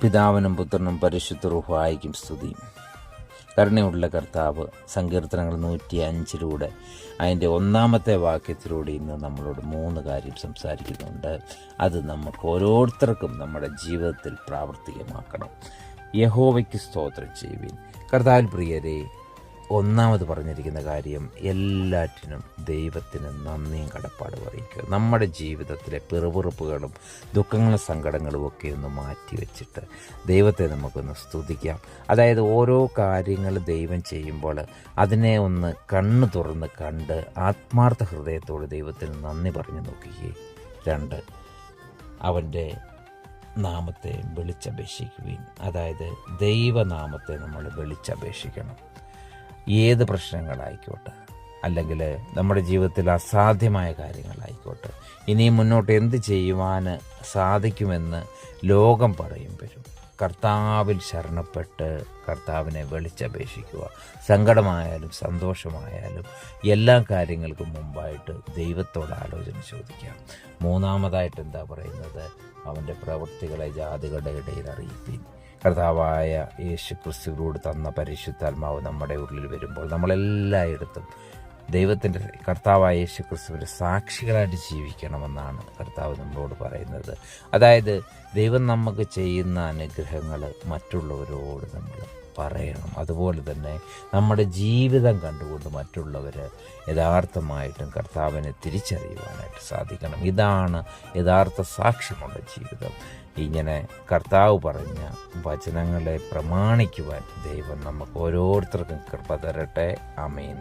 പിതാവിനും പുത്രനും പരിശുദ്ധ റൂഹായിക്കും സ്തുതി. കരുണയുള്ള കർത്താവ് സങ്കീർത്തനങ്ങൾ 105 അതിൻ്റെ 1 വാക്യത്തിലൂടെ ഇന്ന് നമ്മളോട് 3 കാര്യം സംസാരിക്കുന്നുണ്ട്. അത് നമുക്ക് ഓരോരുത്തർക്കും നമ്മുടെ ജീവിതത്തിൽ പ്രാവർത്തികമാക്കണം. യഹോവയ്ക്ക് സ്തോത്രം ചെയ്യുവിൻ. കർത്താവിൽ പ്രിയരെ, 1 പറഞ്ഞിരിക്കുന്ന കാര്യം എല്ലാറ്റിനും ദൈവത്തിന് നന്ദിയും കടപ്പാടും അറിയിക്കുക. നമ്മുടെ ജീവിതത്തിലെ പിറുപിറുപ്പുകളും ദുഃഖങ്ങളും സങ്കടങ്ങളും ഒക്കെ ഒന്ന് മാറ്റി വെച്ചിട്ട് ദൈവത്തെ നമുക്കൊന്ന് സ്തുതിക്കാം. അതായത് ഓരോ കാര്യങ്ങൾ ദൈവം ചെയ്യുമ്പോൾ അതിനെ ഒന്ന് കണ്ണു തുറന്ന് കണ്ട് ആത്മാർത്ഥ ഹൃദയത്തോട് ദൈവത്തിന് നന്ദി പറഞ്ഞു നോക്കുകയും. 2, അവൻ്റെ നാമത്തെ വിളിച്ചപേക്ഷിക്കുവിൻ. അതായത് ദൈവനാമത്തെ നമ്മൾ വിളിച്ചപേക്ഷിക്കണം. ഏത് പ്രശ്നങ്ങളായിക്കോട്ടെ, അല്ലെങ്കിൽ നമ്മുടെ ജീവിതത്തിൽ അസാധ്യമായ കാര്യങ്ങളായിക്കോട്ടെ, ഇനിയും മുന്നോട്ട് എന്ത് ചെയ്യുവാൻ സാധിക്കുമെന്ന് ലോകം പറയുമ്പോഴും കർത്താവിൽ ശരണപ്പെട്ട് കർത്താവിനെ വിളിച്ചപേക്ഷിക്കുക. സങ്കടമായാലും സന്തോഷമായാലും എല്ലാ കാര്യങ്ങൾക്കും മുമ്പായിട്ട് ദൈവത്തോട് ആലോചന ചോദിക്കാം. 3 എന്താ പറയുന്നത്? അവൻ്റെ പ്രവൃത്തികളെ ജാതികളുടെ ഇടയിൽ അറിയിപ്പിൻ. കർത്താവായ യേശു ക്രിസ്തുവിനോട് തന്ന പരിശുദ്ധാത്മാവ് നമ്മുടെ ഉള്ളിൽ വരുമ്പോൾ നമ്മളെല്ലായിടത്തും ദൈവത്തിൻ്റെ കർത്താവായ യേശു ക്രിസ്തുവിൻ്റെ സാക്ഷികളായിട്ട് ജീവിക്കണമെന്നാണ് കർത്താവ് നമ്മളോട് പറയുന്നത്. അതായത് ദൈവം നമുക്ക് ചെയ്യുന്ന അനുഗ്രഹങ്ങൾ മറ്റുള്ളവരോട് നമ്മൾ പറയണം. അതുപോലെ തന്നെ നമ്മുടെ ജീവിതം കണ്ടുകൊണ്ട് മറ്റുള്ളവർ യഥാർത്ഥമായിട്ടും കർത്താവിനെ തിരിച്ചറിയുവാനായിട്ട് സാധിക്കണം. ഇതാണ് യഥാർത്ഥ സാക്ഷ്യമുള്ള ജീവിതം. ഇങ്ങനെ കർത്താവ് പറഞ്ഞ വചനങ്ങളെ പ്രമാണിക്കുവാൻ ദൈവം നമുക്ക് ഓരോരുത്തർക്കും കൃപ തരട്ടെ. ആമേൻ.